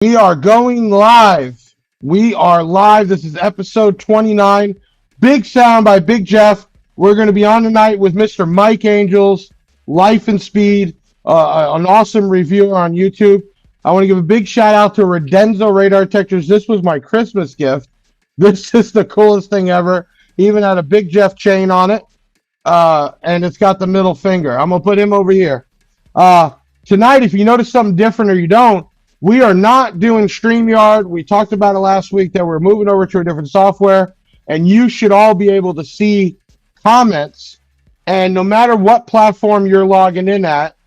We are going live. We are live. This is episode 29. Big sound by Big Jeff. We're going to be on tonight with Mr. Mike Angels, Life and Speed, an awesome reviewer on YouTube. I want to give a big shout out to Redenzo Radar Detectors. This was my Christmas gift. This is the coolest thing ever. Even had a Big Jeff chain on it, and it's got the middle finger. I'm going to put him over here. Tonight, if you notice something different or you don't, we are not doing StreamYard. We talked about it last week that we're moving over to a different software, and you should all be able to see comments. And no matter what platform you're logging in at,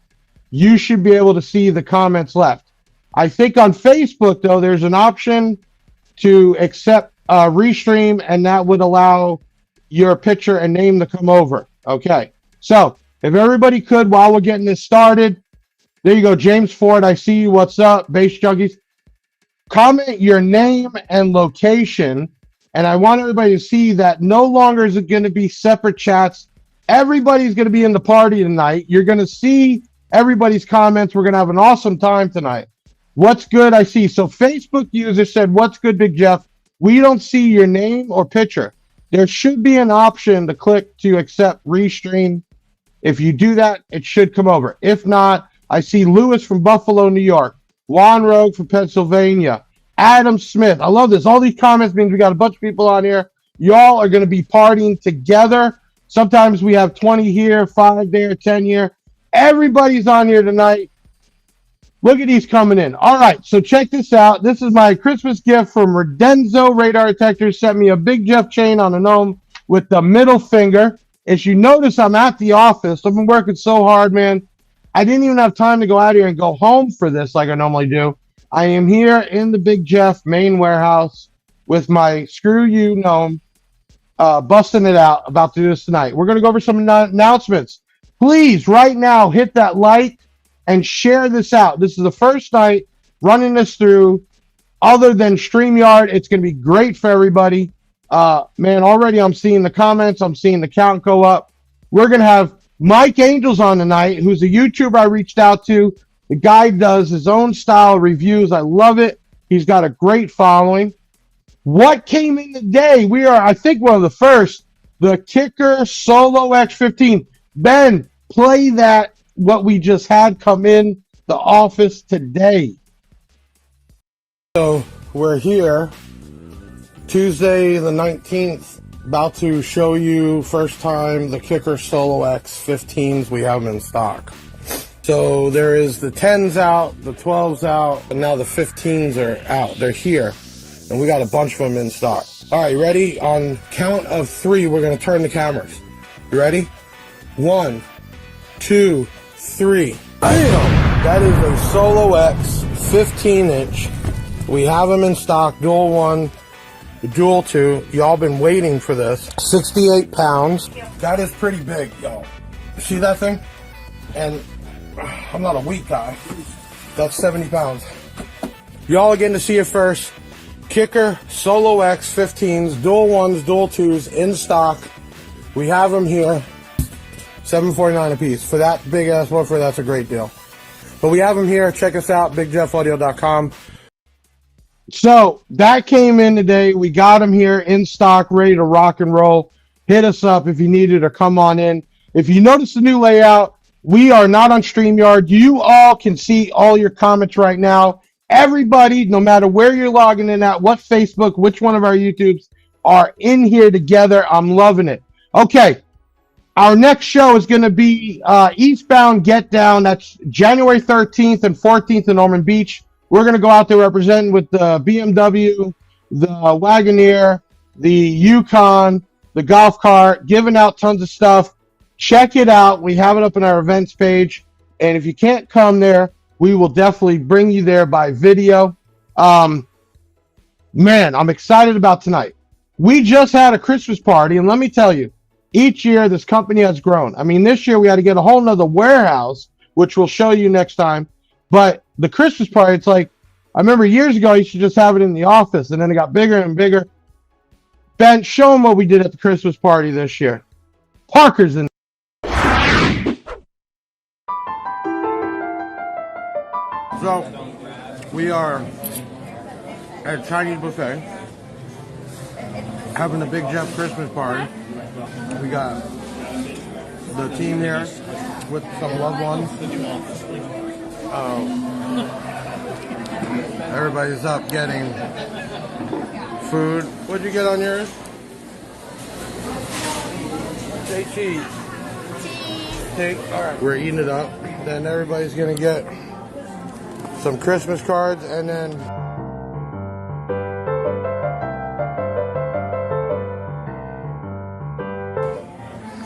you should be able to see the comments left. I think on Facebook, though, there's an option to accept restream, and that would allow your picture and name to come over. Okay, so if everybody could, while we're getting this started, there you go, James Ford. I see you. What's up, Base Junkies? Comment your name and location, and I want everybody to see that no longer is it going to be separate chats. Everybody's going to be in the party tonight. You're going to see everybody's comments. We're going to have an awesome time tonight. What's good? I see. So Facebook user said, "What's good, Big Jeff?" We don't see your name or picture. There should be an option to click to accept restream. If you do that, it should come over. If not, I see Lewis from Buffalo, New York. Juan Rogue from Pennsylvania. Adam Smith. I love this. All these comments means we got a bunch of people on here. Y'all are going to be partying together. Sometimes we have 20 here, 5 there, 10 here. Everybody's on here tonight. Look at these coming in. All right, so check this out. This is my Christmas gift from Redenzo Radar Detectors. Sent me a Big Jeff chain on a gnome with the middle finger. As you notice, I'm at the office. I've been working so hard, man. I didn't even have time to go out here and go home for this like I normally do. I am here in the Big Jeff main warehouse with my Screw You gnome, busting it out, about to do this tonight. We're going to go over some announcements. Please, right now, hit that like and share this out. This is the first night running this through other than StreamYard. It's going to be great for everybody. Man, already I'm seeing the comments. I'm seeing the count go up. We're going to have Mike Angels on tonight, who's a YouTuber I reached out to. The guy does his own style reviews. I love it. He's got a great following. What came in today? We are, I think, one of the first. The Kicker Solo X15. Ben, play that, what we just had come in the office today. So we're here, Tuesday the 19th. About to show you first time the Kicker Solo X15s. We have them in stock. So there is the 10s out, the 12s out, and now the 15s are out. They're here, and we got a bunch of them in stock. All right, ready? On count of 3, we're going to turn the cameras. You ready? 1, 2, 3. Bam! That is a Solo X 15-inch. We have them in stock, dual 1. Dual 2, y'all been waiting for this. 68 pounds. That is pretty big, y'all. See that thing? And I'm not a weak guy. That's 70 pounds. Y'all are getting to see it first. Kicker Solo X 15s, dual 1s, dual 2s in stock. We have them here. $7.49 a piece. For that big ass woofer, that's a great deal. But we have them here. Check us out, bigjeffaudio.com. So that came in today. We got them here in stock, ready to rock and roll. Hit us up if you need it or come on in. If you notice the new layout, we are not on StreamYard. You all can see all your comments right now. Everybody, no matter where you're logging in at, what Facebook, which one of our YouTubes, are in here together. I'm loving it. Okay, our next show is going to be Eastbound Get Down. That's January 13th and 14th in Norman Beach. We're going to go out there representing with the BMW, the Wagoneer, the Yukon, the golf cart, giving out tons of stuff. Check it out. We have it up on our events page. And if you can't come there, we will definitely bring you there by video. Man, I'm excited about tonight. We just had a Christmas party, and let me tell you, each year this company has grown. I mean, this year we had to get a whole nother warehouse, which we'll show you next time. But the Christmas party, it's like, I remember years ago, you should just have it in the office, and then it got bigger and bigger. Ben, show them what we did at the Christmas party this year. Parker's in. So, we are at Chinese buffet, having the Big Jeff Christmas party. We got the team here with some loved ones. Everybody's up getting food. What'd you get on yours? Say cheese. Cheese. All right. We're eating it up. Then everybody's gonna get some Christmas cards, and then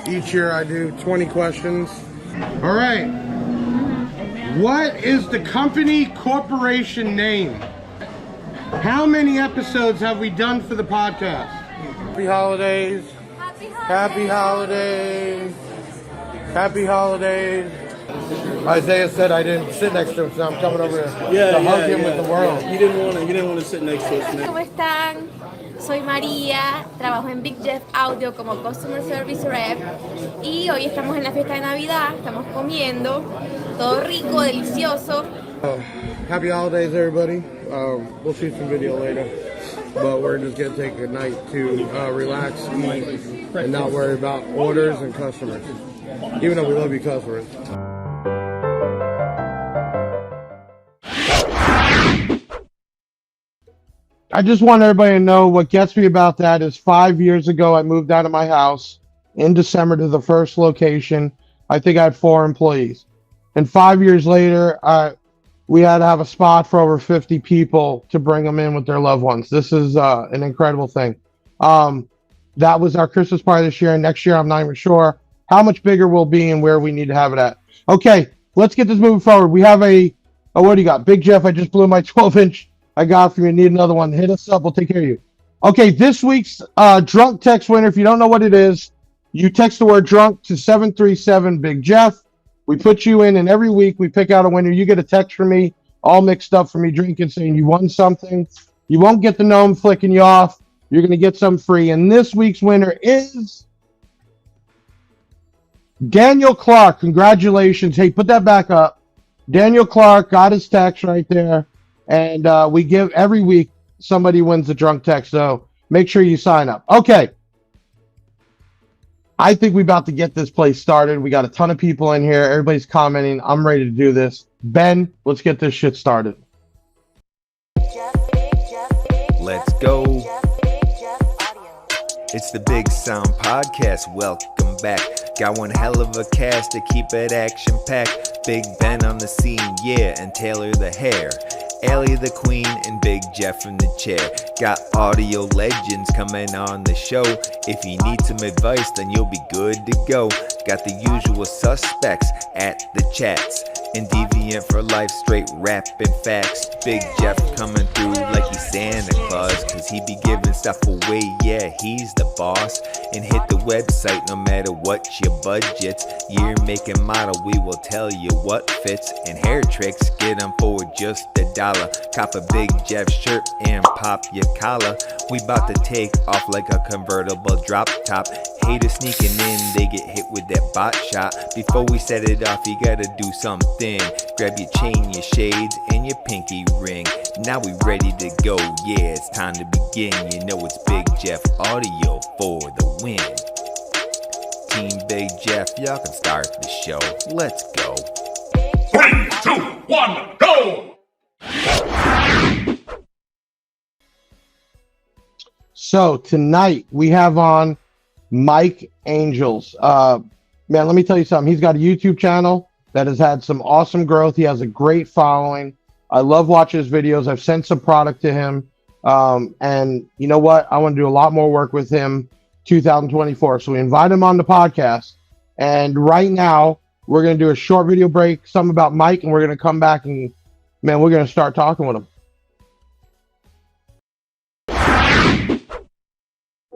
each year I do 20 questions. All right. What is the company corporation name? How many episodes have we done for the podcast? Happy holidays. Happy holidays. Happy holidays. Isaiah said I didn't sit next to him, so I'm coming over here to hug him with the world. You didn't want to sit next to us. ¿Cómo están? Soy María, trabajo en Big Jeff Audio como Customer Service Rep y hoy estamos en la fiesta de Navidad, estamos comiendo, todo rico, delicioso. Happy holidays, everybody. We'll shoot some video later, but we're just gonna take a night to relax, eat, and not worry about orders and customers, even though we love you customers. I just want everybody to know what gets me about that is 5 years ago, I moved out of my house in December to the first location. I think I had 4 employees. And 5 years later, we had to have a spot for over 50 people to bring them in with their loved ones. This is an incredible thing. That was our Christmas party this year. And next year, I'm not even sure how much bigger we'll be and where we need to have it at. Okay, let's get this moving forward. We have what do you got? Big Jeff, I just blew my 12-inch. I got for you. Need another one. Hit us up. We'll take care of you. Okay, this week's drunk text winner. If you don't know what it is, you text the word drunk to 737 Big Jeff. We put you in, and every week we pick out a winner. You get a text from me, all mixed up for me drinking, saying you won something. You won't get the gnome flicking you off. You're going to get some free. And this week's winner is Daniel Clark. Congratulations. Hey, put that back up. Daniel Clark got his text right there. And we give every week somebody wins the drunk text. So make sure you sign up. Okay. I think we're about to get this place started. We got a ton of people in here. Everybody's commenting. I'm ready to do this. Ben, let's get this shit started. Let's go. It's the Big Sound Podcast. Welcome back. Got one hell of a cast to keep it action-packed. Big Ben on the scene, yeah, and Taylor the hair. Allie the Queen and Big Jeff in the chair. Got audio legends coming on the show. If you need some advice, then you'll be good to go. Got the usual suspects at the chats. And Deviant for life, straight rapping facts. Big Jeff coming through like he's Santa Claus, cause he be giving stuff away, yeah, he's the boss. And hit the website no matter what your budget's. Year, make, and model, we will tell you what fits. And hair tricks, get them for just $1. Cop a Big Jeff shirt and pop your collar. We bout to take off like a convertible drop top. Haters sneaking in, they get hit with that bot shot. Before we set it off, you gotta do something. Grab your chain, your shades, and your pinky ring. Now we ready to go, yeah, it's time to begin. You know it's Big Jeff Audio for the win. Team Big Jeff, y'all can start the show. Let's go. 3, 2, 1, go! So tonight we have on Mike Angels. Man, let me tell you something. He's got a YouTube channel that has had some awesome growth. He has a great following. I love watching his videos. I've sent some product to him. And you know what? I want to do a lot more work with him 2024. So we invite him on the podcast. And right now, we're going to do a short video break, something about Mike, and we're going to come back and, man, we're going to start talking with him.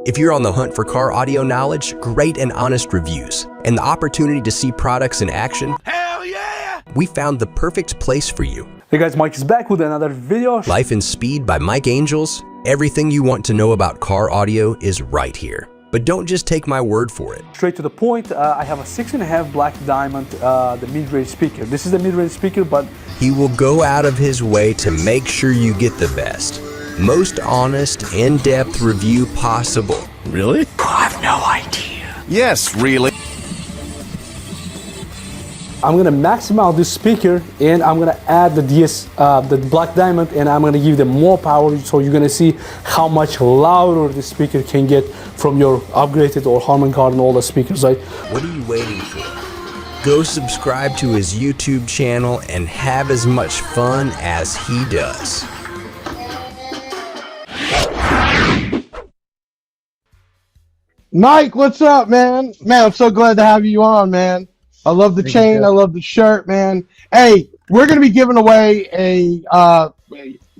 If you're on the hunt for car audio knowledge, great and honest reviews, and the opportunity to see products in action, Hell yeah! we found the perfect place for you. Hey guys, Mike is back with another video. Life and Speed by Mike Angels. Everything you want to know about car audio is right here. But don't just take my word for it. Straight to the point, I have a 6.5 Black Diamond, the mid-range speaker. This is the mid-range speaker, but He will go out of his way to make sure you get the best. most honest, in-depth review possible. Really? Yes, really. I'm gonna maximize this speaker, and I'm gonna add the the Black Diamond, and I'm gonna give them more power. So you're gonna see how much louder this speaker can get from your upgraded or Harman Kardon, all the speakers, right? What are you waiting for? Go subscribe to his YouTube channel and have as much fun as he does. Mike, what's up, man? Man, I'm so glad to have you on, man. I love the chain. I love the shirt, man. Hey, we're gonna be giving away we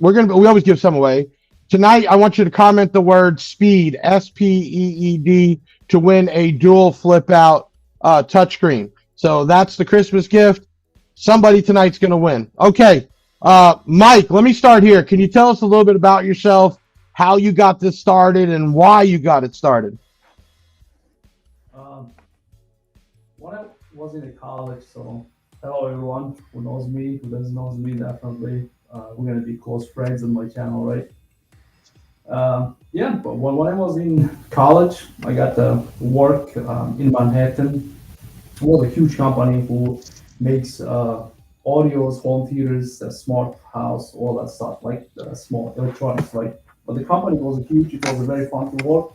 always give some away. Tonight, I want you to comment the word SPEED, SPEED, to win a dual flip out touchscreen. So that's the Christmas gift. Somebody tonight's gonna win. Okay, Mike, let me start here. Can you tell us a little bit about yourself, how you got this started, and why you got it started? When I was in college, so hello everyone who knows me, who doesn't know me, definitely. We're gonna be close friends on my channel, right? Yeah, but when I was in college, I got to work in Manhattan. It was a huge company who makes audios, home theaters, smart house, all that stuff, like small electronics, right? But the company was huge. It was very fun to work.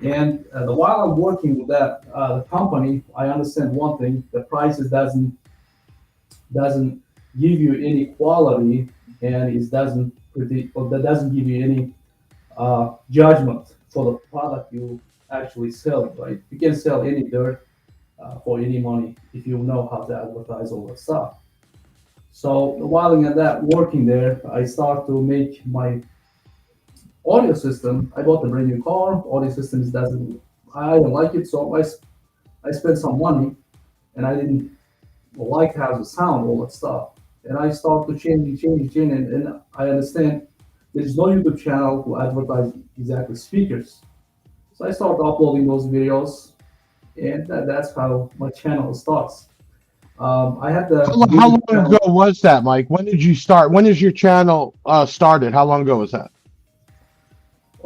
And while I'm working with that the company, I understand one thing: the prices doesn't give you any quality, and it doesn't give you any judgment for the product you actually sell. Right? You can sell any dirt for any money if you know how to advertise all that stuff. So while I'm at that working there, I start to make my audio system. I bought a brand new car. Audio systems I don't like it, so I spent some money, and I didn't like how the sound, all that stuff. And I start to change, and I understand there's no YouTube channel who advertise exactly speakers. So I started uploading those videos, and that's how my channel starts. I had the. How long ago was that, Mike? When did you start? When is your channel started? How long ago was that?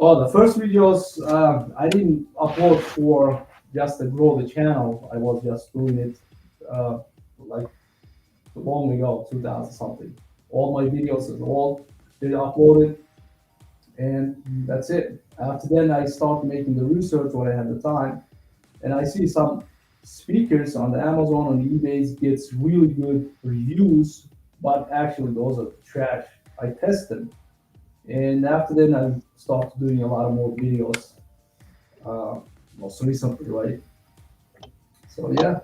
Oh, the first videos, I didn't upload for just to grow the channel. I was just doing it like long ago, 2000 something. All my videos are all been uploaded, and that's it. After then, I started making the research when I had the time, and I see some speakers on the Amazon, on the eBay gets really good reviews, but actually those are trash. I test them. And after then, I started doing a lot of more videos, most recently, right? So yeah.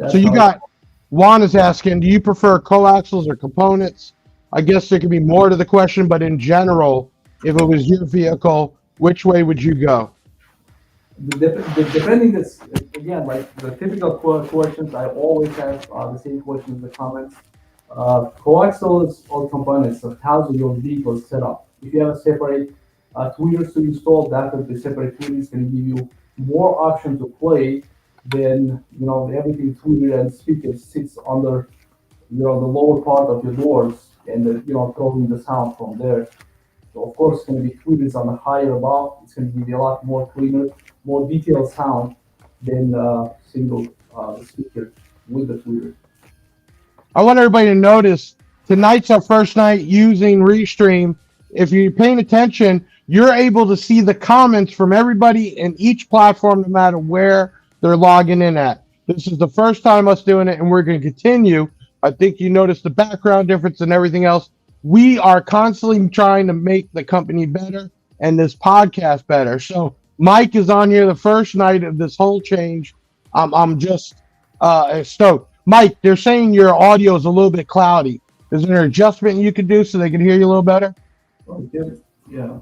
So you got, Juan is asking, do you prefer coaxials or components? I guess there could be more to the question, but in general, if it was your vehicle, which way would you go? Depending, this again, like the typical questions, I always have the same questions in the comments. Coaxials or components, so how your vehicle is set up. If you have a separate tweeters to install, definitely separate tweeters can give you more options to play than everything tweeted and speaker sits under the lower part of your doors and throwing the sound from there. So of course it's going to be tweeters on the higher above. It's going to give you a lot more cleaner, more detailed sound than single speaker with the tweeter. I want everybody to notice tonight's our first night using Restream. If you're paying attention, you're able to see the comments from everybody in each platform, no matter where they're logging in at. This is the first time us doing it, and we're going to continue. I think you notice the background difference and everything else. We are constantly trying to make the company better and this podcast better. So Mike is on here the first night of this whole change. I'm just stoked. Mike, they're saying your audio is a little bit cloudy. Is there an adjustment you could do so they can hear you a little better? Yeah.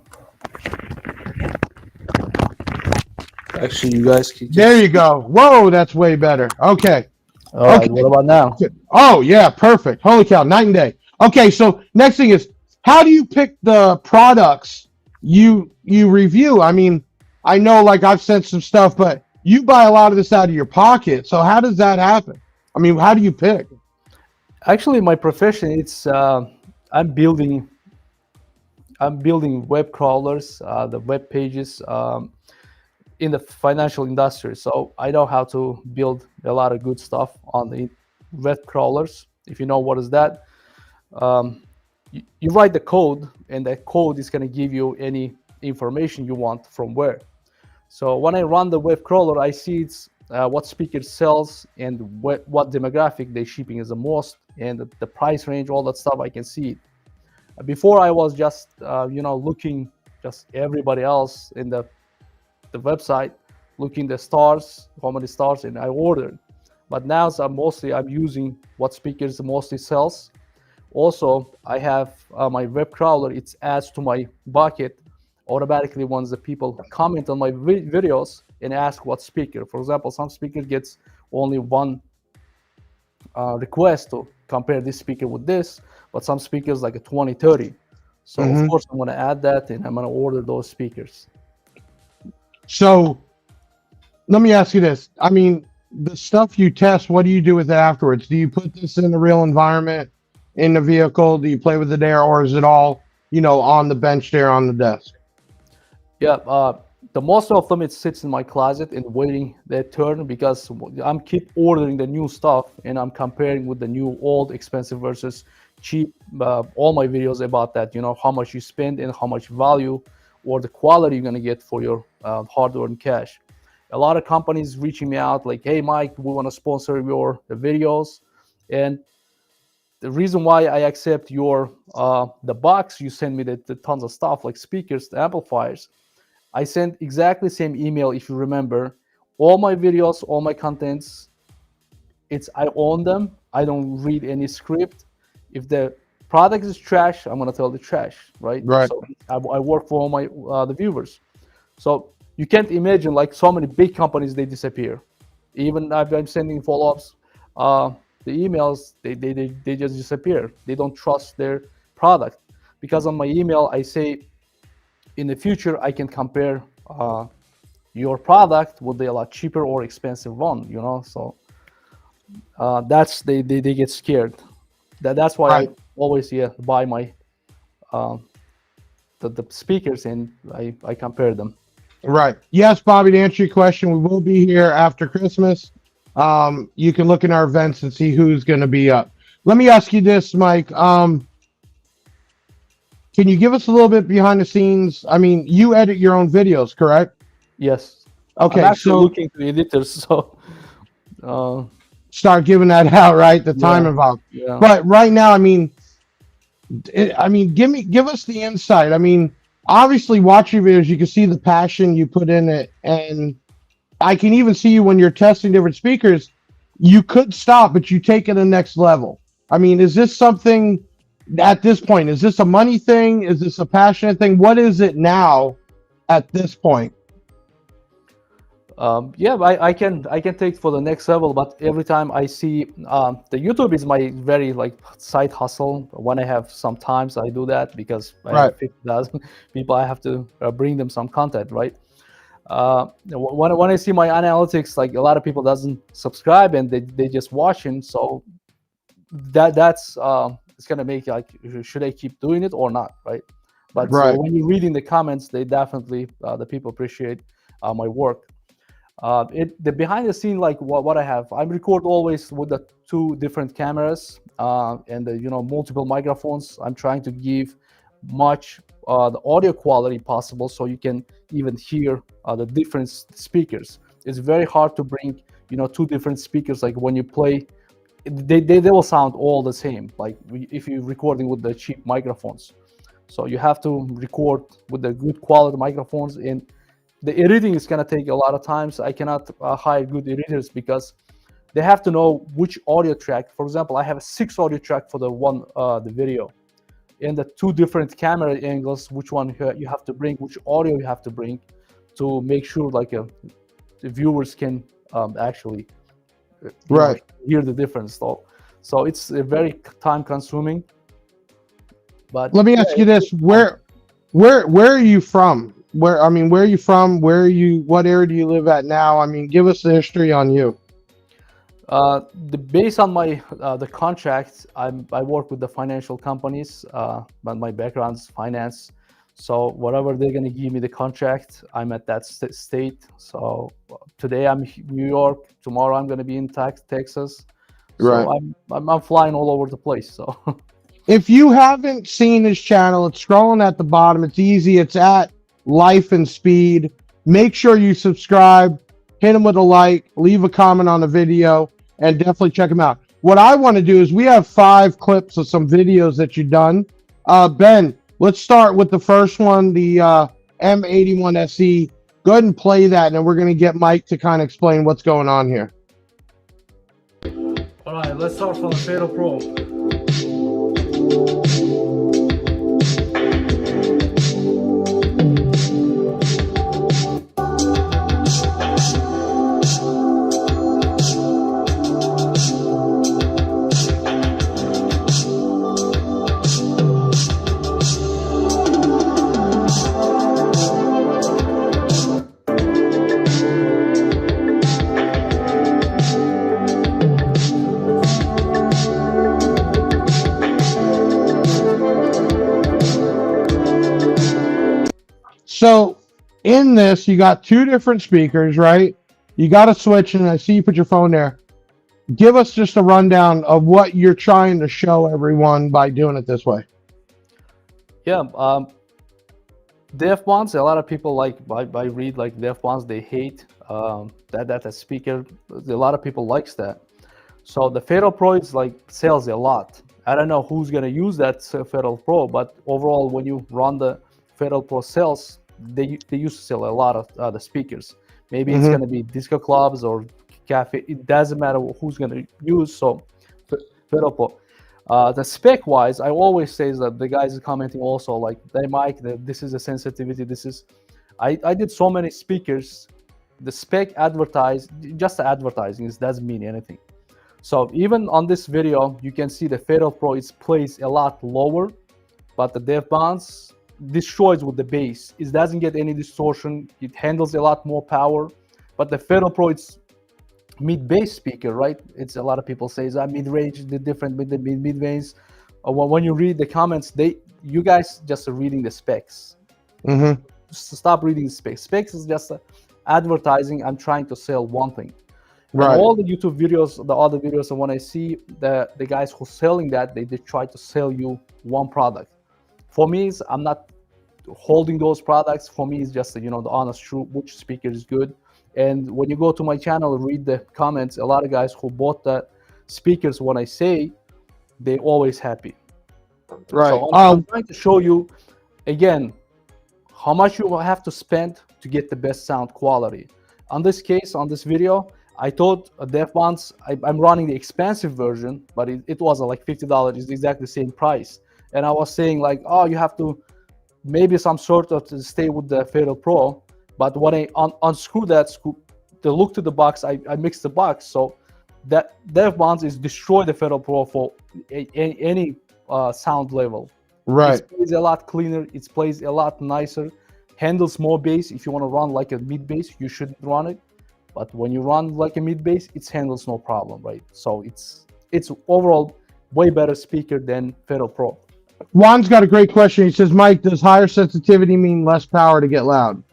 Actually, you guys can. There you go. Whoa, that's way better. Okay. All right, what about now? Oh, yeah, perfect. Holy cow, night and day. Okay, so next thing is, how do you pick the products you review? I mean, I know like I've sent some stuff, but you buy a lot of this out of your pocket. So how does that happen? I mean, how do you pick? Actually, my profession, it's I'm building I'm building web crawlers, the web pages in the financial industry. So I know how to build a lot of good stuff on the web crawlers. If you know what is that, you write the code, and that code is going to give you any information you want from where. So when I run the web crawler, I see it's what speaker sells and what demographic they're shipping is the most, and the price range, all that stuff. I can see it. Before I was just looking just everybody else in the website, looking the stars, how many stars, and I ordered. But now I'm using what speakers mostly sells. Also, I have my web crawler. It adds to my bucket automatically once the people comment on my videos and ask what speaker. For example, some speaker gets only one request to compare this speaker with this, but some speakers like a 20, 30. So of course I'm going to add that, and I'm going to order those speakers. So let me ask you this. I mean, the stuff you test, what do you do with it afterwards? Do you put this in the real environment in the vehicle? Do you play with it there, or is it all, on the bench there on the desk? Yeah, the most of them, it sits in my closet and waiting their turn, because I'm keep ordering the new stuff, and I'm comparing with the new old expensive versus cheap. All my videos about that, how much you spend and how much value or the quality you're going to get for your hard-earned cash. A lot of companies reaching me out like, hey Mike, we want to sponsor your videos, and the reason why I accept your the box you send me, the tons of stuff like speakers, the amplifiers, I sent exactly the same email. If you remember, all my videos, all my contents, I own them. I don't read any script. If the product is trash, I'm gonna tell the trash, right? Right. So I work for all my the viewers. So you can't imagine, like, so many big companies, they disappear. Even I'm sending follow-ups, the emails, they just disappear. They don't trust their product, because on my email I say, in the future I can compare your product with a lot cheaper or expensive one, So that's they get scared. That's why Right. I always buy my the speakers, and I compare them. Right. Yes, Bobby, to answer your question, we will be here after Christmas. You can look in our events and see who's going to be up. Let me ask you this, Mike. Can you give us a little bit behind the scenes? I mean, you edit your own videos, correct? Yes. Okay, I'm actually so looking to editors, so start giving that out, right? The time Yeah. involved. yeah. But right now, I mean, give us the insight. I mean, obviously, watching videos, you can see the passion you put in it, and I can even see you when you're testing different speakers. You could stop, but you take it to the next level. I mean, is this something at this point? Is this a money thing? Is this a passionate thing? What is it now at this point? Yeah, I can take for the next level, but every time I see the YouTube is my very side hustle. When I have some times, I do that, because I Right. have 50,000 people. I have to bring them some content, right? When I see my analytics, like, a lot of people doesn't subscribe, and they just watching. So that's it's gonna make, like, should I keep doing it or not, right? But Right. when you read in the comments, they definitely the people appreciate my work. The behind the scene, like what I have, I record always with the 2 different cameras and the multiple microphones. I'm trying to give much the audio quality possible, so you can even hear the different speakers. It's very hard to bring 2 different speakers, like when you play, they will sound all the same, like if you're recording with the cheap microphones. So you have to record with the good quality microphones, and the editing is going to take a lot of time. So I cannot hire good editors, because they have to know which audio track. For example, I have a 6 audio track for the video, and the 2 different camera angles, which one you have to bring, which audio you have to bring, to make sure the viewers can actually Right. hear the difference. So it's very time consuming. But Let me ask you this: where are you from? Where are you from? What area do you live at now? I mean, give us the history on you. Based on my the contracts, I work with the financial companies, but my background is finance. So whatever they're gonna give me the contract, I'm at that state. So today I'm in New York. Tomorrow I'm gonna be in Texas. So Right. I'm flying all over the place. So If you haven't seen his channel, it's scrolling at the bottom. It's easy. It's at Life and Speed. Make sure you subscribe, hit him with a like, leave a comment on the video, and definitely check him out. What I want to do is we have 5 clips of some videos that you've done. Ben, let's start with the first one, the M81 SE. Go ahead and play that, and then we're going to get Mike to kind of explain what's going on here. all right, let's start from the Fatal Pro. So in this, you got 2 different speakers, right? You got a switch, and I see you put your phone there. Give us just a rundown of what you're trying to show everyone by doing it this way. Yeah, DEF-bonds. A lot of people like I read like DEF-bonds. They hate that a speaker. A lot of people likes that. So the Fatal Pro is like sells a lot. I don't know who's gonna use that Fatal Pro, but overall, when you run the Fatal Pro sales, they used to sell a lot of the speakers. Maybe it's gonna be disco clubs or cafe. It doesn't matter who's gonna use. So Fatal Pro. The spec wise, I always say that the guys are commenting also like, they mic, this is a sensitivity. This is, I did so many speakers. The spec advertised, just the advertising, it doesn't mean anything. So even on this video, you can see the Fatal Pro is placed a lot lower, but the DEF-bonds destroys with the bass. It doesn't get any distortion. It handles a lot more power, but the Fatal Pro, it's mid-bass speaker, right? It's a lot of people say that mid-range, the different with the mid-bass. When you read the comments, you guys just are reading the specs. Just stop reading the specs. Specs is just advertising. I'm trying to sell one thing. Right. And all the YouTube videos, the other videos, and when I see the guys who selling that, they try to sell you one product. For me, I'm not holding those products. For me, it's just the honest truth, which speaker is good. And when you go to my channel and read the comments, a lot of guys who bought the speakers, when I say, they're always happy. Right. So I'm trying to show you again how much you will have to spend to get the best sound quality. On this case, on this video, I thought DEF-bonds, I'm running the expensive version, but it was like $50. It's exactly the same price. And I was saying like, oh, you have to maybe some sort of to stay with the Fatal Pro. But when I unscrew that to look to the box, I mixed the box. So that DEF-bonds is destroy the Fatal Pro for any sound level. Right. It plays a lot cleaner. It plays a lot nicer. Handles more bass. If you want to run like a mid bass, you shouldn't run it. But when you run like a mid bass, it handles no problem, right? So it's overall way better speaker than Fatal Pro. Juan's got a great question. He says, Mike, does higher sensitivity mean less power to get loud?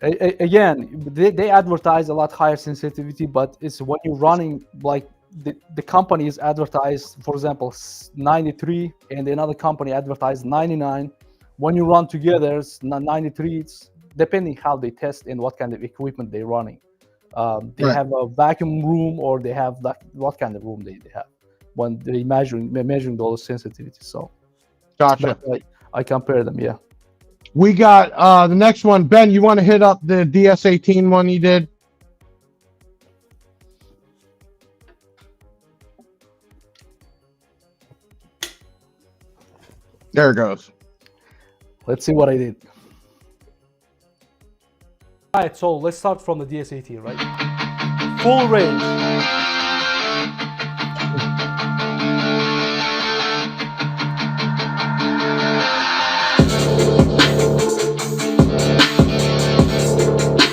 Again, they advertise a lot higher sensitivity, but it's when you're running like the companies advertise, for example, 93, and another company advertise 99. When you run together, it's 93. It's depending how they test and what kind of equipment they're running. They have a vacuum room, or they have what kind of room they have when they measuring those sensitivities. So Gotcha. I compare them. Yeah. We got the next one. Ben, you want to hit up the DS18 one he did? There it goes. Let's see what I did. All right, so let's start from the DS18, right? Full range.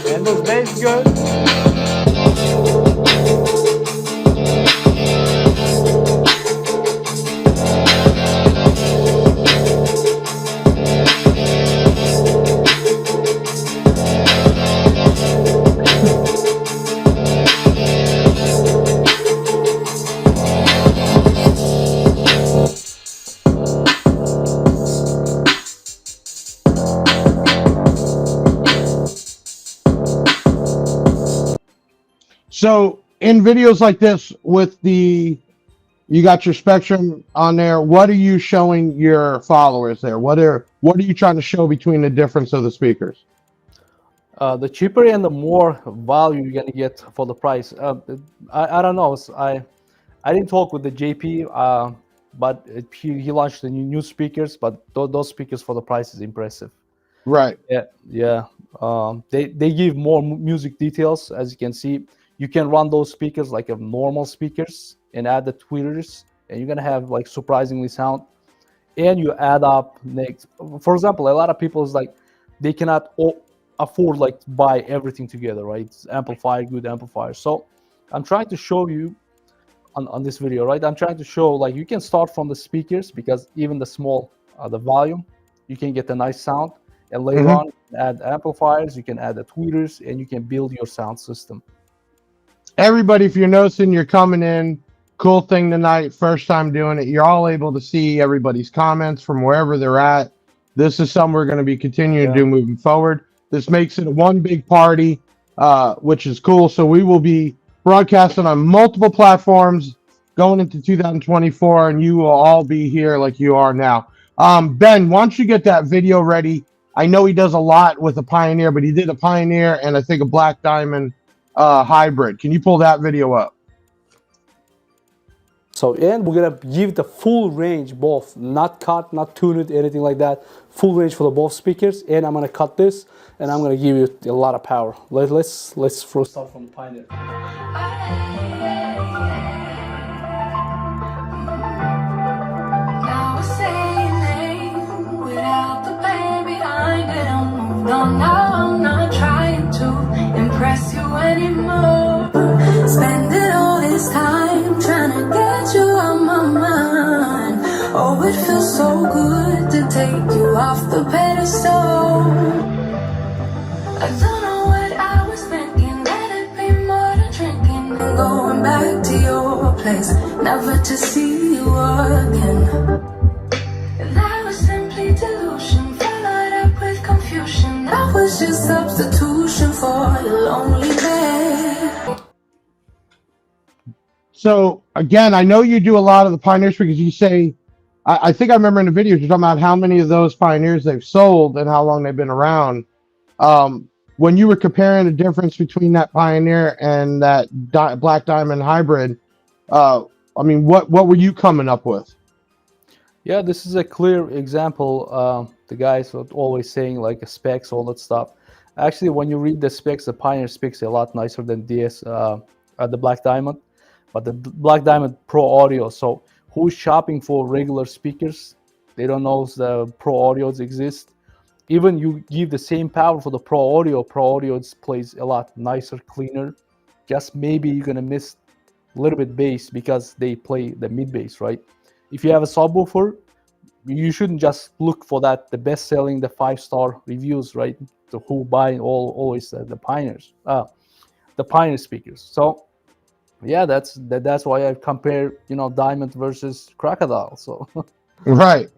Handles bass good. So in videos like this with you got your Spectrum on there, what are you showing your followers there? What are you trying to show between the difference of the speakers? The cheaper and the more value you're gonna get for the price. I don't know. I didn't talk with the JP, but he launched the new speakers. But those speakers for the price is impressive. Right. Yeah. They give more music details, as you can see. You can run those speakers like a normal speakers and add the tweeters, and you're gonna have like surprisingly sound. And you add up next. For example, a lot of people is like they cannot afford like to buy everything together, right? It's amplifier, good amplifier. So I'm trying to show you on this video, right? I'm trying to show like you can start from the speakers, because even the small the volume, you can get a nice sound, and later on you can add amplifiers, you can add the tweeters, and you can build your sound system. Everybody, if you're noticing, you're coming in, cool thing tonight, first time doing it, you're all able to see everybody's comments from wherever they're at. This is something we're going to be continuing to do moving forward. This makes it one big party, which is cool. So we will be broadcasting on multiple platforms going into 2024, and you will all be here like you are now. Ben, why don't you get that video ready? I know he does a lot with a Pioneer, but he did a Pioneer and I think a Black Diamond hybrid. Can you pull that video up? So, and we're gonna give the full range, both, not cut, not tuned, anything like that. Full range for the both speakers, and I'm gonna cut this, and I'm gonna give you a lot of power. Let's first start from the Pioneer. Now I say your name without the pain behind it. I'm moved on now. I'm not trying to impress you anymore. Spending all this time trying to get you on my mind. Oh, it feels so good to take you off the pedestal. I don't know what I was thinking. Let it be more than drinking and going back to your place, never to see you again. That was simply delusion, followed up with confusion. That was just substitution for your lonely bed. So again, I know you do a lot of the Pioneers because you say, I think I remember in the videos you're talking about how many of those Pioneers they've sold and how long they've been around. When you were comparing the difference between that Pioneer and that Black Diamond hybrid, I mean, what were you coming up with? Yeah, this is a clear example. The guys are always saying like specs, all that stuff. Actually, when you read the specs, the Pioneer specs are a lot nicer than the Black Diamond. But the Black Diamond Pro Audio, so who's shopping for regular speakers? They don't know the Pro Audios exist. Even you give the same power for the Pro Audio plays a lot nicer, cleaner. Just maybe you're gonna miss a little bit bass because they play the mid bass, right? If you have a subwoofer, you shouldn't just look for that, the best selling, the 5-star reviews, right? So who buy always the Pioneers, the Pioneer speakers. So yeah, that's why I compare, Diamond versus Crocodile. So Right.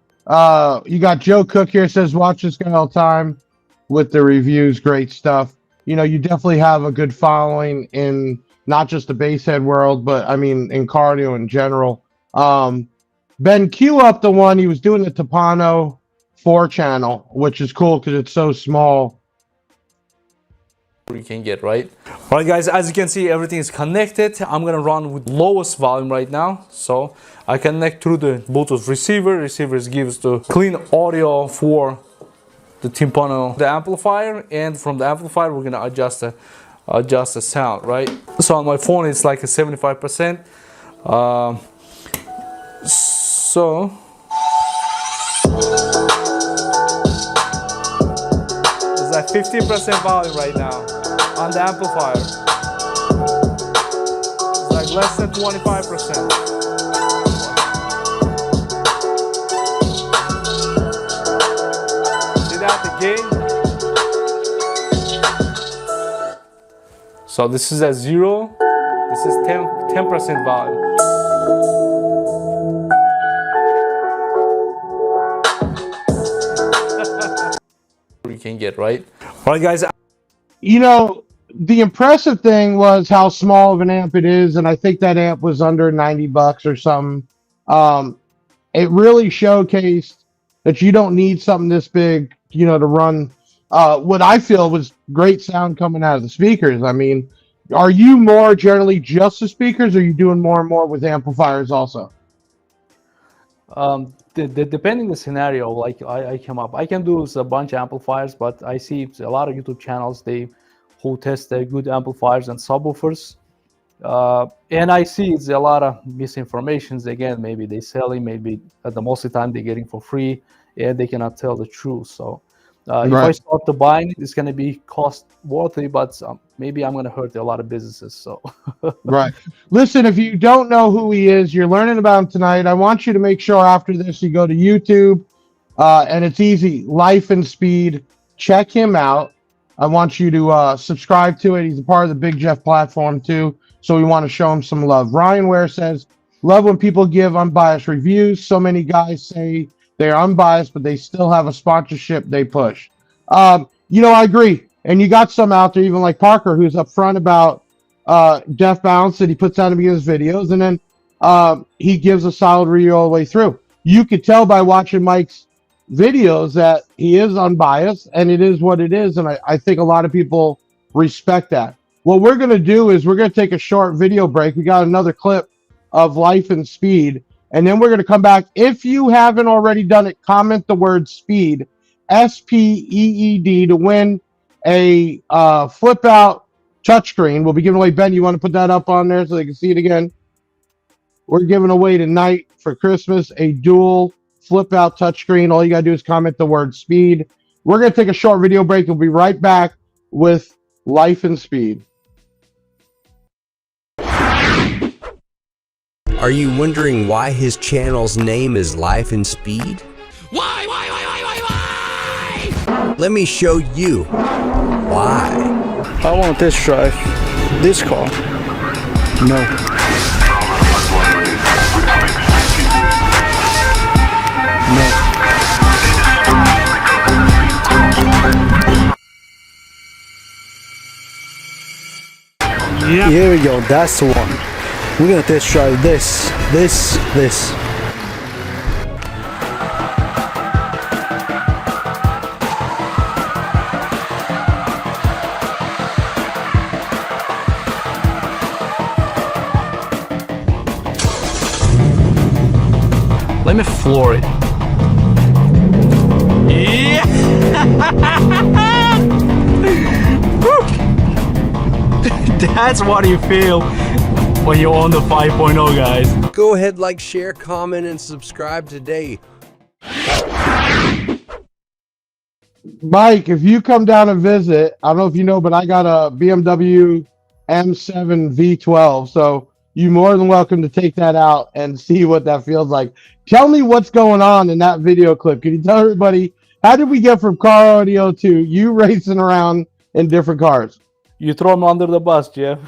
You got Joe Cook here, says watch this guy all the time with the reviews, great stuff. You definitely have a good following in not just the basshead world, but I mean in cardio in general. Ben, cue up the one he was doing the Tapano 4-channel, which is cool because it's so small. you can get, right? All right, guys, as you can see, everything is connected. I'm gonna run with lowest volume right now. So I connect through the Bluetooth receiver. Receivers gives the clean audio for the Timpano, the amplifier, and from the amplifier we're gonna adjust the sound, right? So on my phone it's like a 75%. So it's like 50% volume right now on the amplifier. It's like less than 25%. See that, the gain? So this is at 0. This is 10% volume. You can get, right? All right, guys. the impressive thing was how small of an amp it is, and I think that amp was under $90 or something. Um, it really showcased that you don't need something this big, to run what I feel was great sound coming out of the speakers. I mean, are you more generally just the speakers, or are you doing more and more with amplifiers also? Depending the scenario, like I come up, I can do a bunch of amplifiers, but I see a lot of YouTube channels who test their good amplifiers and subwoofers. And I see it's a lot of misinformations. Again, maybe they selling, maybe at the most of the time they're getting for free, and they cannot tell the truth. So if I Right. start to buying it, it's going to be cost worthy, but maybe I'm going to hurt a lot of businesses. So Right. Listen, if you don't know who he is, you're learning about him tonight. I want you to make sure after this you go to YouTube, and it's easy, Life and Speed. Check him out. I want you to subscribe to it. He's a part of the Big Jeff platform too, so we want to show him some love. Ryan Ware says, love when people give unbiased reviews. So many guys say they're unbiased, but they still have a sponsorship they push. I agree. And you got some out there, even like Parker, who's upfront about Def Bounce that he puts out in his videos, and then he gives a solid review all the way through. You could tell by watching Mike's videos that he is unbiased, and it is what it is, and I think a lot of people respect that. What we're going to do is we're going to take a short video break. We got another clip of Life and Speed, and then we're going to come back. If you haven't already done it, comment the word SPEED, SPEED, to win a flip out touchscreen. We'll be giving away. Ben, you want to put that up on there so they can see it again? We're giving away tonight for Christmas a dual flip out touchscreen. All you got to do is comment the word SPEED. We're going to take a short video break. We'll be right back with Life and Speed. Are you wondering why his channel's name is Life and Speed? Why? Let me show you why. I want to test drive this car. No. Yep. Here we go, that's the one. We're gonna test drive this. let me floor it. Yeah. That's what you feel when you're on the 5.0, guys. Go ahead, like, share, comment, and subscribe today. Mike, if you come down and visit, I don't know if you know, but I got a BMW M7 V12, so you're more than welcome to take that out and see what that feels like. Tell me what's going on in that video clip. Can you tell everybody, how did we get from car audio to you racing around in different cars? You throw me under the bus, Jeff.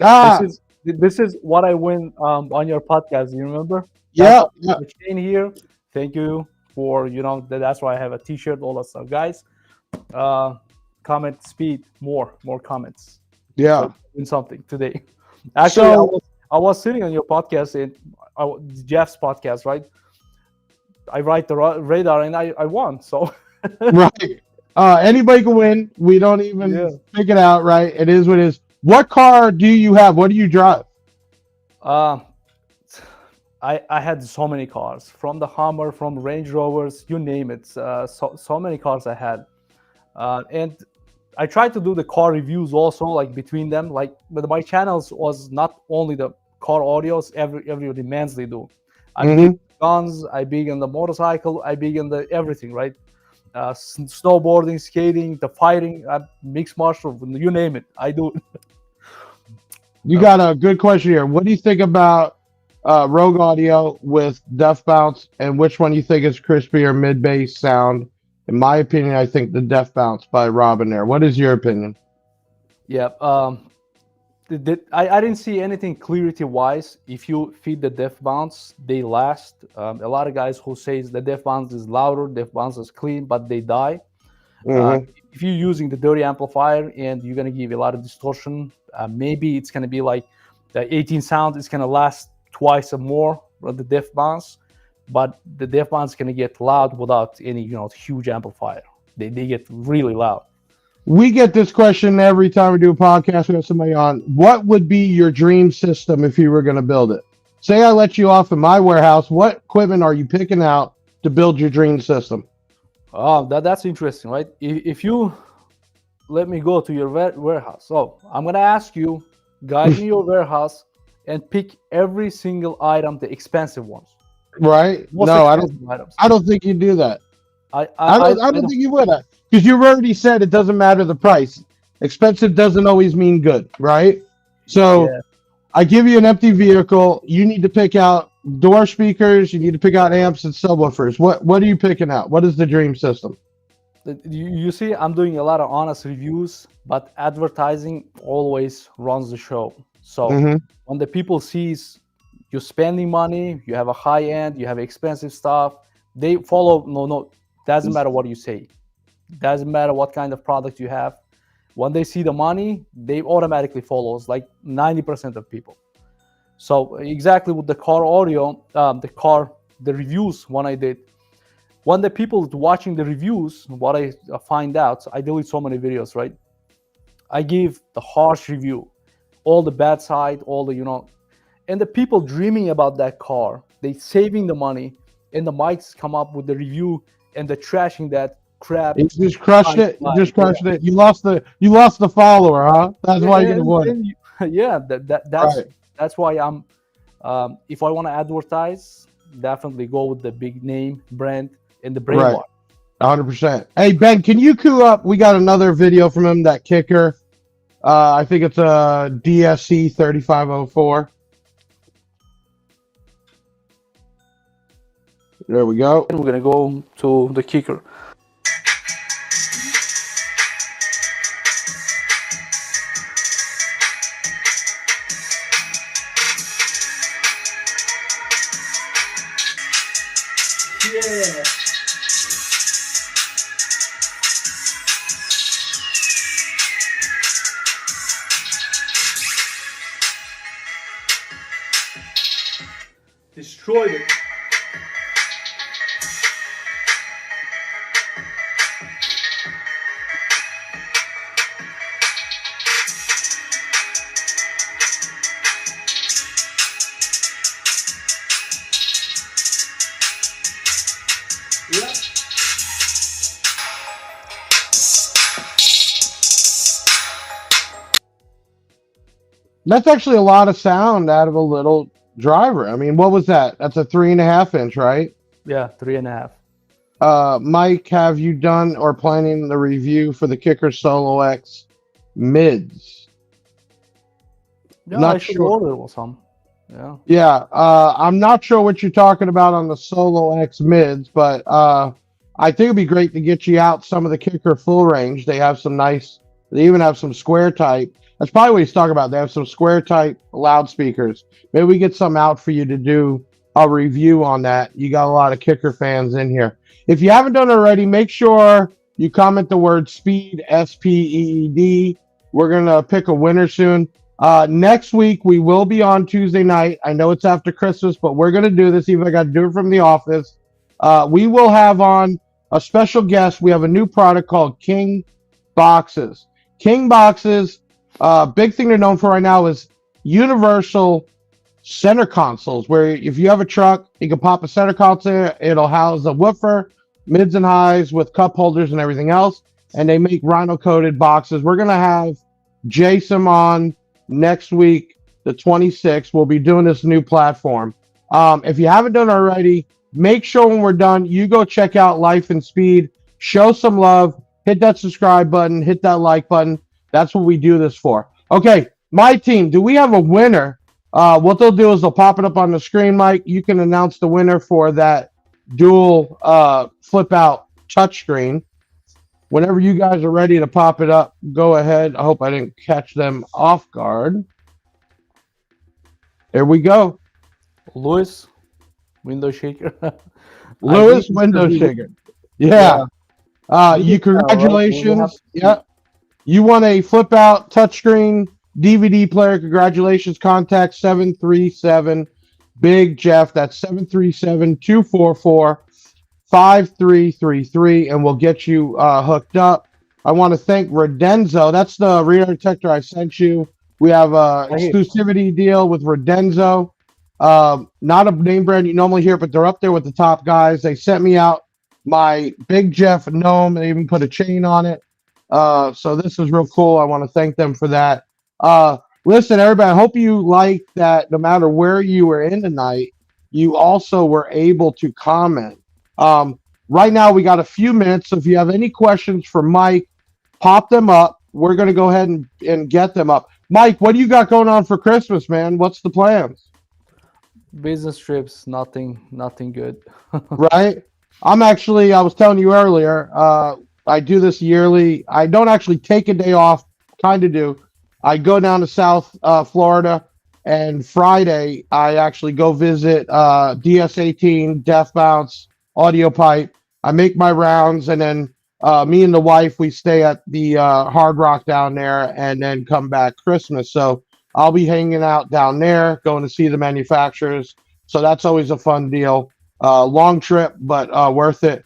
Ah, This is what I win on your podcast. You remember? yeah. The chain here. Thank you for that's why I have a T-shirt, all that stuff, guys. Comment speed, more comments. Yeah. So, win something today. Actually, I was sitting on your podcast, Jeff's podcast, right? I write the radar and I won. So Right. Anybody can win. We don't even pick it out, right? It is what it is. What car do you have? What do you drive? I had so many cars, from the Hummer, from Range Rovers, you name it. So many cars I had, and I tried to do the car reviews also, like between them. But my channels was not only the car audios. Every demands they do. I big guns. I big in the motorcycle. I big in the everything, right? Snowboarding, skating, the fighting, mixed martial, you name it, I do it. You got a good question here. What do you think about Rogue Audio with Def Bounce, and which one you think is crispier mid bass sound? In my opinion, I think the Def Bounce by Robin there. What is your opinion? Yeah, I didn't see anything clarity wise. If you feed the Def Bounce, they last. A lot of guys who says the Def Bounce is louder, Def Bounce is clean, but they die. If you're using the dirty amplifier and you're gonna give a lot of distortion, maybe it's gonna be like the 18 sound is gonna last twice or more of the def bounce, but the def bounce is gonna get loud without any huge amplifier. They get really loud. We get this question every time we do a podcast. We have somebody on. What would be your dream system if you were going to build it? Say I let you off in my warehouse. What equipment are you picking out to build your dream system? Oh, that's interesting, right? If you let me go to your warehouse, so I'm gonna ask you, guide me your warehouse and pick every single item, the expensive ones. Right? Most No, expensive items. I don't think you do that. I don't think you would. Because you've already said it doesn't matter the price. Expensive doesn't always mean good, right? So Yeah. I give you an empty vehicle. You need to pick out door speakers. You need to pick out amps and subwoofers. What are you picking out? What is the dream system? You see, I'm doing a lot of honest reviews, but advertising always runs the show. So when the people sees you're spending money, you have a high end, you have expensive stuff, they follow. No, doesn't matter what you say. Doesn't matter what kind of product you have. When they see the money, they automatically follows, like 90% of people. So exactly with the car audio, the reviews when I did, when the people watching the reviews, what I find out, I delete so many videos, right? I give the harsh review, all the bad side, all the, and the people dreaming about that car, they saving the money, and the mics come up with the review and the trashing that crap. You just crushed it. You just crushed it. You lost the follower, huh? That's why you're gonna win. Yeah, that's why I'm. If I want to advertise, definitely go with the big name brand and the brain Right. wash. 100%. Hey Ben, can you cue up? We got another video from him. That kicker. I think it's a DSC 3504. There we go. And we're gonna go to the kicker. Yeah. Destroyed it. Yeah. That's actually a lot of sound out of a little driver. I mean, what was that? That's a 3.5 inch, right? Yeah, 3.5. Mike, have you done or planning the review for the Kicker Solo X mids? Yeah, Not I should sure. order some. Yeah. Yeah, I'm not sure what you're talking about on the Solo X mids, but I think it'd be great to get you out some of the Kicker full range. They have some nice. They even have some square type. That's probably what he's talking about. They have some square type loudspeakers. Maybe we get some out for you to do a review on that. You got a lot of Kicker fans in here. If you haven't done it already, make sure you comment the word SPEED, SPEED. We're gonna pick a winner soon. Next week we will be on Tuesday night. I know it's after Christmas, but we're gonna do this. Even if I got to do it from the office. We will have on a special guest. We have a new product called King Boxes. King Boxes. Big thing they're known for right now is universal center consoles, where if you have a truck, you can pop a center console. It'll house a woofer, mids and highs with cup holders and everything else. And they make rhino coated boxes. We're gonna have Jason on next week, the 26th. We'll be doing this new platform. If you haven't done it already, make sure when we're done, you go check out Life and Speed. Show some love. Hit that subscribe button. Hit that like button. That's what we do this for. Okay, my team, do we have a winner? What they'll do is they'll pop it up on the screen, Mike. You can announce the winner for that dual flip out touchscreen. Whenever you guys are ready to pop it up, go ahead. I hope I didn't catch them off guard. There we go. Lewis, window shaker. Lewis, window shaker. Yeah. Congratulations. Yeah. You won a flip out touchscreen DVD player. Congratulations. Contact 737 Big Jeff. That's 737-244-5333, and we'll get you hooked up. I want to thank Redenzo. That's the rear detector I sent you. We have a exclusivity deal with Redenzo. Not a name brand you normally hear, but they're up there with the top guys. They sent me out my Big Jeff gnome. They even put a chain on it. So this is real cool. I want to thank them for that. Listen, everybody, I hope you like that no matter where you were in tonight, you also were able to comment. Right now, we got a few minutes. So if you have any questions for Mike, pop them up. We're going to go ahead and get them up. Mike, what do you got going on for Christmas, man? What's the plans? Business trips, nothing good. Right? I was telling you earlier, I do this yearly. I don't actually take a day off, kind of do. I go down to South Florida, and Friday I actually go visit DS18, Death Bounce, Audio Pipe. I make my rounds, and then me and the wife, we stay at the Hard Rock down there and then come back Christmas. So I'll be hanging out down there, going to see the manufacturers. So that's always a fun deal. Long trip, but worth it.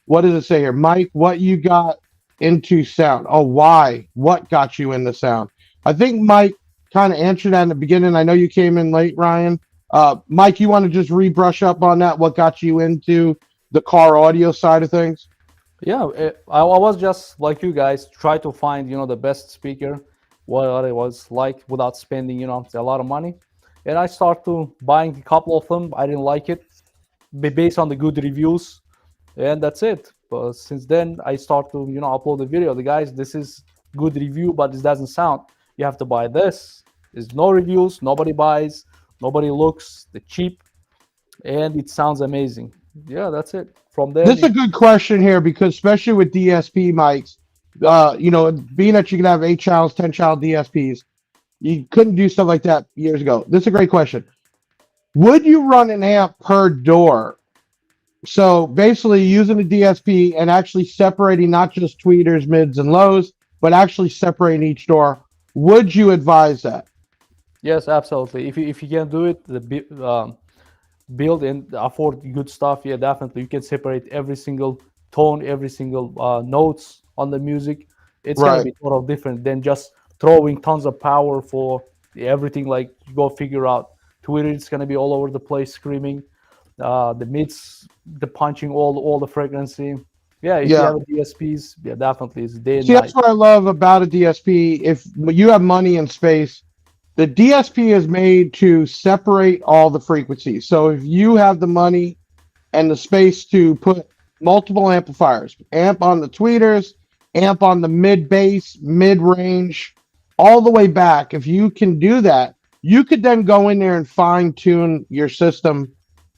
What does it say here? Mike, what you got into sound? Oh, why? What got you into sound? I think Mike kind of answered that in the beginning. I know you came in late, Ryan. Mike, you want to just rebrush up on that? What got you into the car audio side of things? Yeah, I was just like you guys, try to find, the best speaker, what it was like without spending, a lot of money. And I started buying a couple of them. I didn't like it based on the good reviews. And that's it. But since then, I start to, upload the video. The guys, this is good review, but this doesn't sound. You have to buy this. There's no reviews. Nobody buys. Nobody looks. They're cheap. And it sounds amazing. Yeah, that's it. From there. This is a good question here because especially with DSP mics, being that you can have 8 channels, 10 channel DSPs, you couldn't do stuff like that years ago. This is a great question. Would you run an amp per door? So basically using a DSP and actually separating not just tweeters, mids, and lows, but actually separating each door. Would you advise that? Yes, absolutely. If you can do it, build and afford good stuff, yeah, definitely. You can separate every single tone, every single notes on the music. It's going to be sort of different than just throwing tons of power for everything. Like, you go figure out. Twitter, it's going to be all over the place screaming. The mids, the punching all the frequency. Yeah, if you have a DSPs, yeah, definitely it's day and night. That's what I love about a DSP. If you have money and space, the DSP is made to separate all the frequencies. So if you have the money and the space to put multiple amplifiers, amp on the tweeters, amp on the mid bass, mid range, all the way back, if you can do that, you could then go in there and fine tune your system,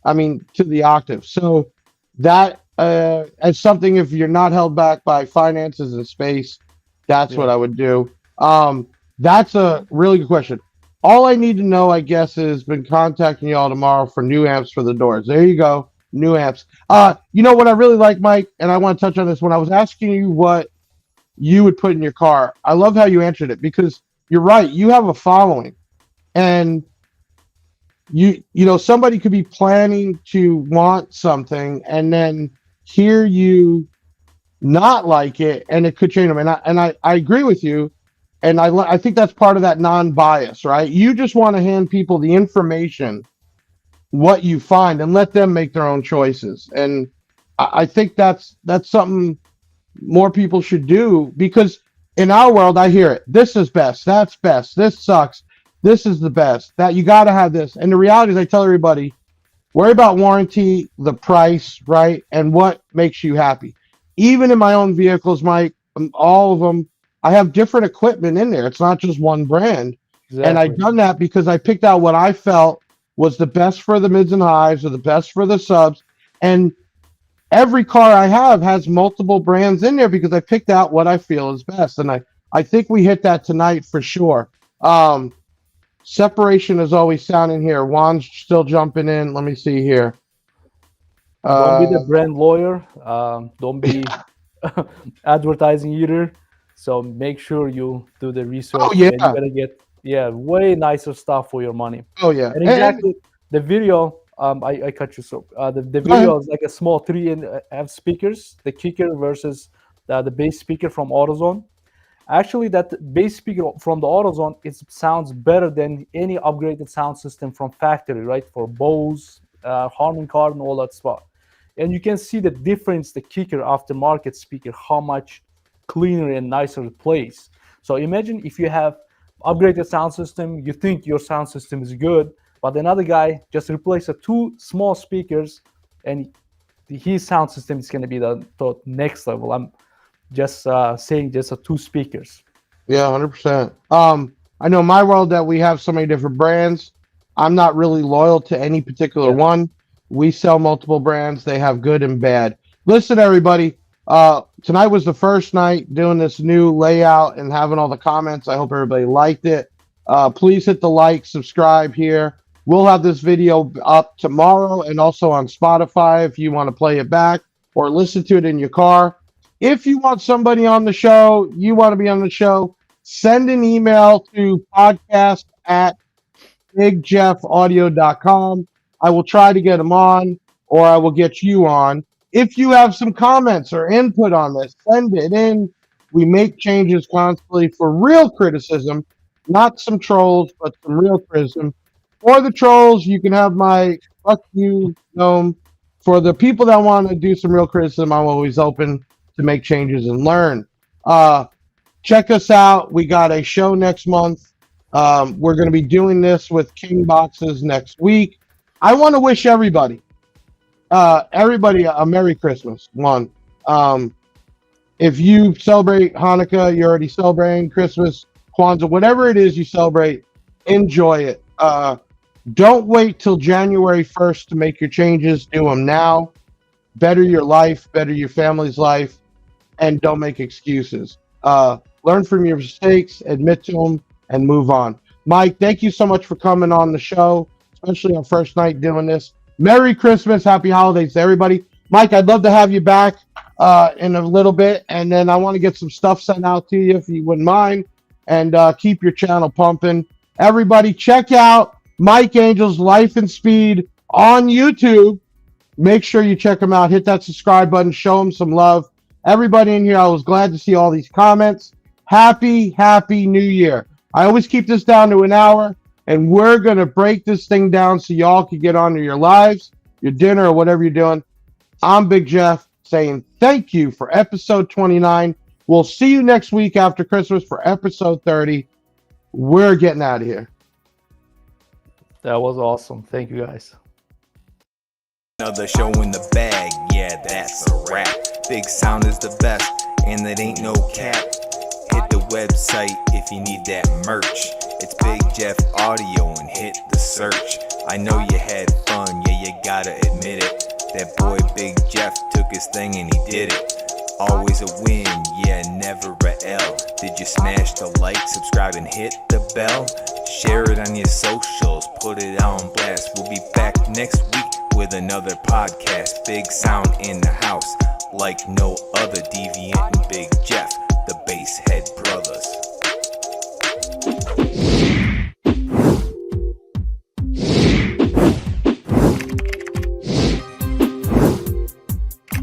to the octave. So that as something, if you're not held back by finances and space, that's what I would do. That's a really good question. All I need to know, I guess, is been contacting y'all tomorrow for new amps for the doors. There you go. New amps. You know what I really like, Mike, and I want to touch on this. When I was asking you what you would put in your car, I love how you answered it because you're right. You have a following. And somebody could be planning to want something and then hear you not like it, and it could change them. And I agree with you, and I think that's part of that non-bias, right? You just want to hand people the information, what you find, and let them make their own choices. And I think that's something more people should do, because in our world, I hear it. This is best. That's best. This sucks. This is the best. That you got to have this. And the reality is, I tell everybody, worry about warranty, the price, right? And what makes you happy. Even in my own vehicles, Mike, all of them, I have different equipment in there. It's not just one brand. Exactly. And I've done that because I picked out what I felt was the best for the mids and highs or the best for the subs. And every car I have has multiple brands in there because I picked out what I feel is best. And I think we hit that tonight for sure. Separation is always sounding here. Juan's still jumping in. Let me see here. Don't be the brand lawyer. Don't be advertising either. So make sure you do the research. Oh, yeah. And you're gonna get way nicer stuff for your money. Oh yeah. And exactly the video. I cut you so the Go ahead. video is like a small 3.5 speakers, the kicker versus the bass speaker from AutoZone. Actually, that bass speaker from the AutoZone, it sounds better than any upgraded sound system from factory, right? For Bose, Harman Kardon, all that stuff. And you can see the difference, the kicker aftermarket speaker, how much cleaner and nicer it plays. So imagine if you have upgraded sound system, you think your sound system is good, but another guy just replaced 2 small speakers, and his sound system is going to be the next level. I'm just saying just 2 speakers. Yeah, 100%. I know in my world that we have so many different brands. I'm not really loyal to any particular one. We sell multiple brands. They have good and bad. Listen, everybody. Tonight was the first night doing this new layout and having all the comments. I hope everybody liked it. Please hit the like, subscribe here. We'll have this video up tomorrow and also on Spotify if you want to play it back or listen to it in your car. If you want somebody on the show, you want to be on the show, send an email to podcast@bigjeffaudio.com. I will try to get them on, or I will get you on. If you have some comments or input on this, send it in. We make changes constantly for real criticism, not some trolls, but some real criticism. For the trolls, you can have my fuck you gnome. For the people that want to do some real criticism, I'm always open to make changes and learn. Check us out. We got a show next month. We're going to be doing this with King Boxes next week. I want to wish everybody a Merry Christmas. One. If you celebrate Hanukkah, you're already celebrating Christmas, Kwanzaa, whatever it is you celebrate, enjoy it. Don't wait till January 1st to make your changes. Do them now. Better your life, better your family's life, and don't make excuses. Learn from your mistakes, admit to them, and move on. Mike, thank you so much for coming on the show, especially on first night doing this. Merry Christmas, happy holidays to everybody. Mike, I'd love to have you back in a little bit, and then I want to get some stuff sent out to you if you wouldn't mind, and keep your channel pumping. Everybody, check out Mike Angel's Life and Speed on YouTube. Make sure you check him out. Hit that subscribe button. Show him some love. Everybody in here, I was glad to see all these comments. Happy New Year. I always keep this down to an hour, and we're going to break this thing down so y'all can get on to your lives, your dinner, or whatever you're doing. I'm Big Jeff saying thank you for episode 29. We'll see you next week after Christmas for episode 30. We're getting out of here. That was awesome. Thank you, guys. Another show in the bag, yeah, that's a wrap. Big Sound is the best, and it ain't no cap. Hit the website if you need that merch. It's Big Jeff Audio and hit the search. I know you had fun, yeah, you gotta admit it. That boy Big Jeff took his thing and he did it. Always a win, yeah, never a L. Did you smash the like, subscribe, and hit the bell? Share it on your socials, put it on blast. We'll be back next week with another podcast. Big Sound in the house, like no other. Deviant and Big Jeff.